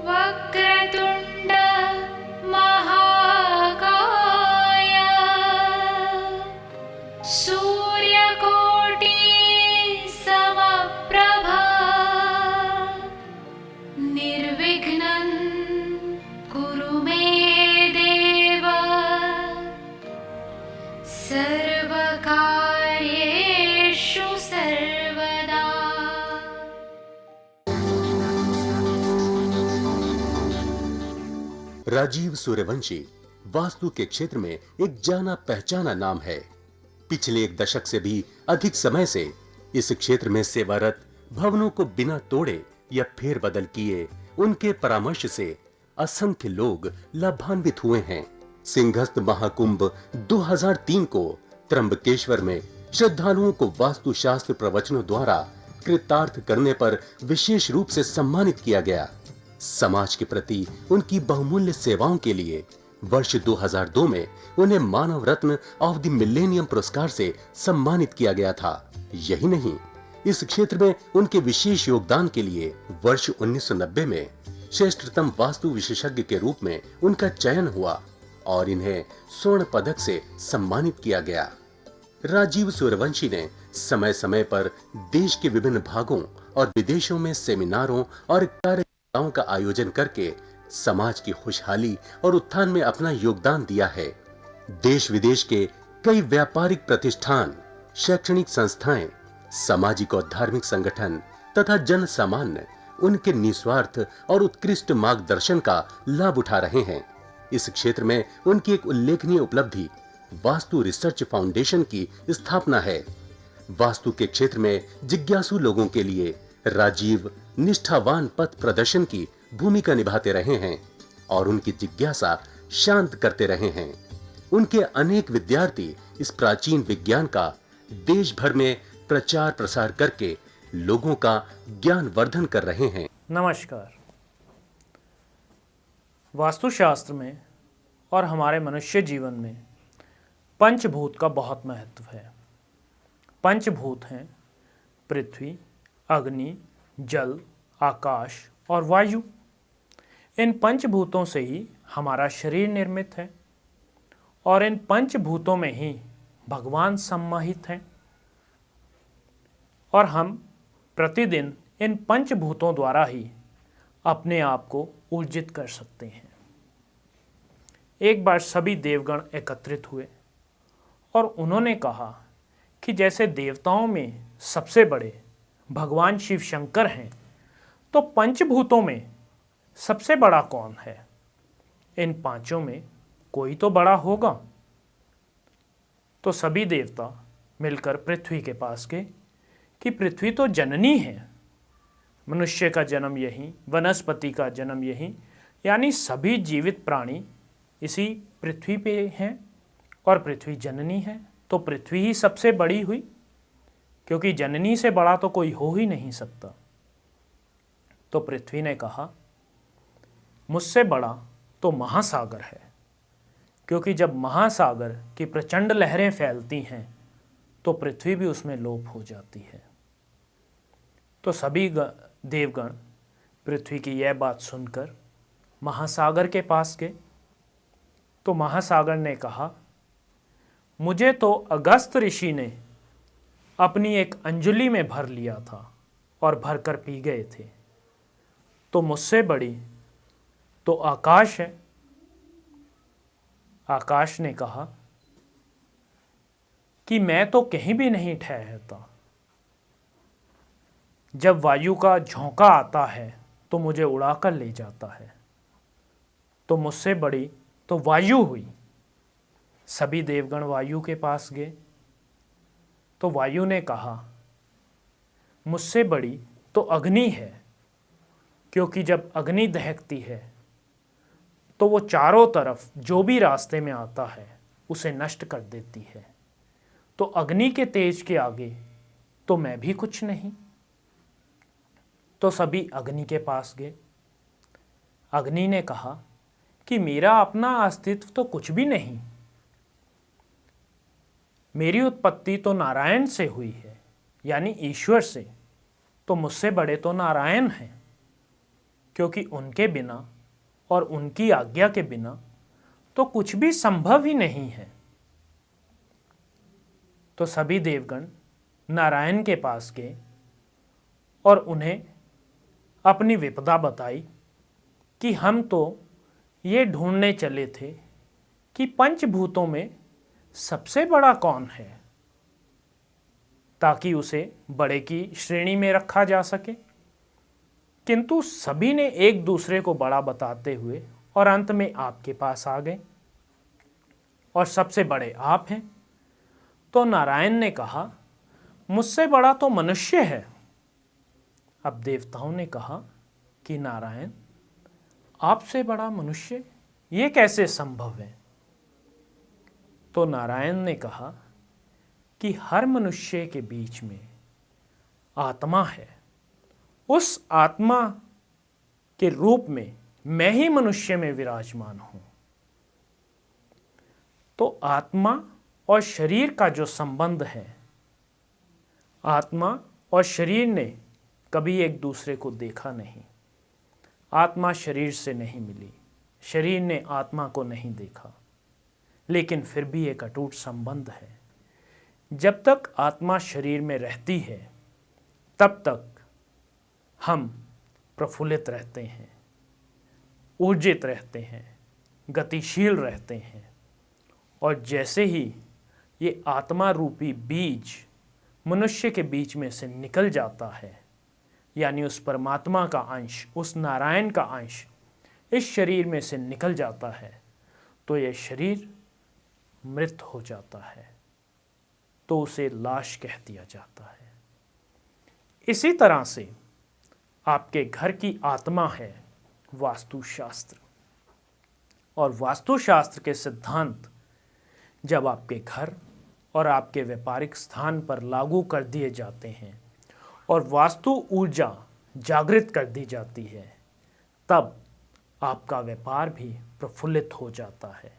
वक्रतुण्ड महाकाय सूर्यकोटि समप्रभा निर्विघ्नं कुरु मे देव सर्वकार्येषु सर्वदा। राजीव सूर्यवंशी वास्तु के क्षेत्र में एक जाना पहचाना नाम है। पिछले एक दशक से भी अधिक समय से इस क्षेत्र में सेवारत, भवनों को बिना तोड़े या फेरबदल किए उनके परामर्श से असंख्य लोग लाभान्वित हुए हैं। सिंहस्थ महाकुंभ 2003 को त्र्यंबकेश्वर में श्रद्धालुओं को वास्तुशास्त्र प्रवचनों द्वारा कृतार्थ करने पर विशेष रूप से सम्मानित किया गया। समाज के प्रति उनकी बहुमूल्य सेवाओं के लिए वर्ष 2002 में उन्हें मानव रत्न ऑफ द मिलेनियम पुरस्कार से सम्मानित किया गया था। यही नहीं, इस क्षेत्र में उनके विशेष योगदान के लिए वर्ष 1990 में श्रेष्ठतम वास्तु विशेषज्ञ के रूप में उनका चयन हुआ और इन्हें स्वर्ण पदक से सम्मानित किया गया। राजीव सूर्यवंशी ने समय समय पर देश के विभिन्न भागों और विदेशों में सेमिनारों और कार्यक्रमों का आयोजन करके समाज की खुशहाली और उत्थान में अपना योगदान दिया है। देश विदेश के कई व्यापारिक प्रतिष्ठान, शैक्षणिक संस्थाएं, सामाजिक और धार्मिक संगठन तथा जन सामान्य उनके निस्वार्थ और उत्कृष्ट मार्गदर्शन का लाभ उठा रहे हैं। इस क्षेत्र में उनकी एक उल्लेखनीय उपलब्धि वास्तु रिसर्च फाउंडेशन की स्थापना है। वास्तु के क्षेत्र में जिज्ञासु लोगों के लिए राजीव निष्ठावान पथ प्रदर्शन की भूमिका निभाते रहे हैं और उनकी जिज्ञासा शांत करते रहे हैं। उनके अनेक विद्यार्थी इस प्राचीन विज्ञान का देश भर में प्रचार प्रसार करके लोगों का ज्ञान वर्धन कर रहे हैं। नमस्कार। वास्तुशास्त्र में और हमारे मनुष्य जीवन में पंचभूत का बहुत महत्व है। पंचभूत हैं पृथ्वी, अग्नि, जल, आकाश और वायु। इन पंचभूतों से ही हमारा शरीर निर्मित है और इन पंचभूतों में ही भगवान सम्माहित हैं और हम प्रतिदिन इन पंचभूतों द्वारा ही अपने आप को ऊर्जित कर सकते हैं। एक बार सभी देवगण एकत्रित हुए और उन्होंने कहा कि जैसे देवताओं में सबसे बड़े भगवान शिव शंकर हैं, तो पंचभूतों में सबसे बड़ा कौन है? इन पांचों में कोई तो बड़ा होगा। तो सभी देवता मिलकर पृथ्वी के पास गए कि पृथ्वी तो जननी है, मनुष्य का जन्म यहीं, वनस्पति का जन्म यहीं, यानी सभी जीवित प्राणी इसी पृथ्वी पे हैं और पृथ्वी जननी है, तो पृथ्वी ही सबसे बड़ी हुई, क्योंकि जननी से बड़ा तो कोई हो ही नहीं सकता। तो पृथ्वी ने कहा, मुझसे बड़ा तो महासागर है, क्योंकि जब महासागर की प्रचंड लहरें फैलती हैं तो पृथ्वी भी उसमें लोप हो जाती है। तो सभी देवगण पृथ्वी की यह बात सुनकर महासागर के पास गए। तो महासागर ने कहा, मुझे तो अगस्त ऋषि ने अपनी एक अंजलि में भर लिया था और भरकर पी गए थे, तो मुझसे बड़ी तो आकाश है। आकाश ने कहा कि मैं तो कहीं भी नहीं ठहरता, जब वायु का झोंका आता है तो मुझे उड़ाकर ले जाता है, तो मुझसे बड़ी तो वायु हुई। सभी देवगण वायु के पास गए। तो वायु ने कहा, मुझसे बड़ी तो अग्नि है, क्योंकि जब अग्नि दहकती है तो वो चारों तरफ जो भी रास्ते में आता है उसे नष्ट कर देती है। तो अग्नि के तेज के आगे तो मैं भी कुछ नहीं। तो सभी अग्नि के पास गए। अग्नि ने कहा कि मेरा अपना अस्तित्व तो कुछ भी नहीं, मेरी उत्पत्ति तो नारायण से हुई है, यानी ईश्वर से, तो मुझसे बड़े तो नारायण हैं, क्योंकि उनके बिना और उनकी आज्ञा के बिना तो कुछ भी संभव ही नहीं है। तो सभी देवगण नारायण के पास गए और उन्हें अपनी विपदा बताई कि हम तो ये ढूंढने चले थे कि पंचभूतों में सबसे बड़ा कौन है, ताकि उसे बड़े की श्रेणी में रखा जा सके। किंतु सभी ने एक दूसरे को बड़ा बताते हुए और अंत में आपके पास आ गए और सबसे बड़े आप हैं। तो नारायण ने कहा, मुझसे बड़ा तो मनुष्य है। अब देवताओं ने कहा कि नारायण, आपसे बड़ा मनुष्य, ये कैसे संभव है? तो नारायण ने कहा कि हर मनुष्य के बीच में आत्मा है। उस आत्मा के रूप में मैं ही मनुष्य में विराजमान हूं। तो आत्मा और शरीर का जो संबंध है, आत्मा और शरीर ने कभी एक दूसरे को देखा नहीं। आत्मा शरीर से नहीं मिली, शरीर ने आत्मा को नहीं देखा, लेकिन फिर भी एक अटूट संबंध है। जब तक आत्मा शरीर में रहती है तब तक हम प्रफुल्लित रहते हैं, ऊर्जित रहते हैं, गतिशील रहते हैं। और जैसे ही ये आत्मा रूपी बीज मनुष्य के बीच में से निकल जाता है, यानी उस परमात्मा का अंश, उस नारायण का अंश इस शरीर में से निकल जाता है, तो यह शरीर मृत हो जाता है, तो उसे लाश कह दिया जाता है। इसी तरह से आपके घर की आत्मा है वास्तुशास्त्र, और वास्तुशास्त्र के सिद्धांत जब आपके घर और आपके व्यापारिक स्थान पर लागू कर दिए जाते हैं और वास्तु ऊर्जा जागृत कर दी जाती है, तब आपका व्यापार भी प्रफुल्लित हो जाता है,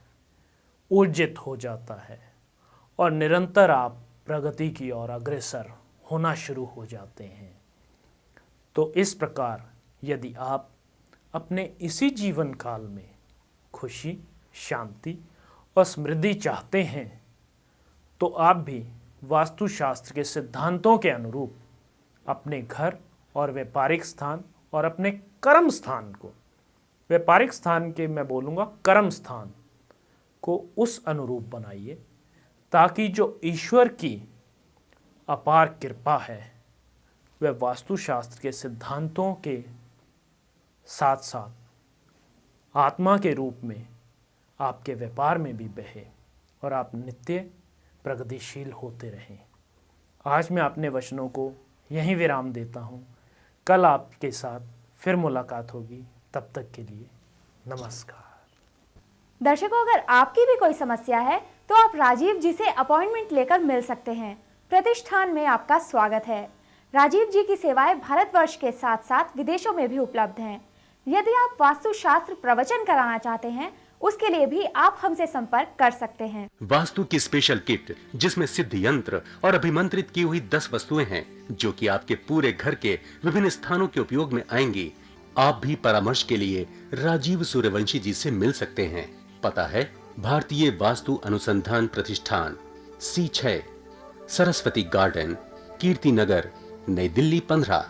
ऊर्जित हो जाता है और निरंतर आप प्रगति की ओर अग्रसर होना शुरू हो जाते हैं। तो इस प्रकार यदि आप अपने इसी जीवन काल में खुशी, शांति और समृद्धि चाहते हैं, तो आप भी वास्तुशास्त्र के सिद्धांतों के अनुरूप अपने घर और व्यापारिक स्थान और अपने कर्म स्थान को, व्यापारिक स्थान के मैं बोलूँगा कर्म स्थान को उस अनुरूप बनाइए, ताकि जो ईश्वर की अपार कृपा है वह वास्तुशास्त्र के सिद्धांतों के साथ साथ आत्मा के रूप में आपके व्यापार में भी बहे और आप नित्य प्रगतिशील होते रहें। आज मैं अपने वचनों को यहीं विराम देता हूँ। कल आपके साथ फिर मुलाकात होगी, तब तक के लिए नमस्कार। दर्शकों, अगर आपकी भी कोई समस्या है तो आप राजीव जी से अपॉइंटमेंट लेकर मिल सकते हैं। प्रतिष्ठान में आपका स्वागत है। राजीव जी की सेवाएं भारतवर्ष के साथ साथ विदेशों में भी उपलब्ध हैं। यदि आप वास्तुशास्त्र प्रवचन कराना चाहते हैं, उसके लिए भी आप हमसे संपर्क कर सकते हैं। वास्तु की स्पेशल किट, जिसमें सिद्ध यंत्र और अभिमंत्रित की हुई 10 वस्तुएं हैं, जो कि आपके पूरे घर के विभिन्न स्थानों के उपयोग में आएंगी। आप भी परामर्श के लिए राजीव सूर्यवंशी जी से मिल सकते हैं। पता है भारतीय वास्तु अनुसंधान प्रतिष्ठान, C6, सरस्वती गार्डन, कीर्ति नगर, नई दिल्ली 15।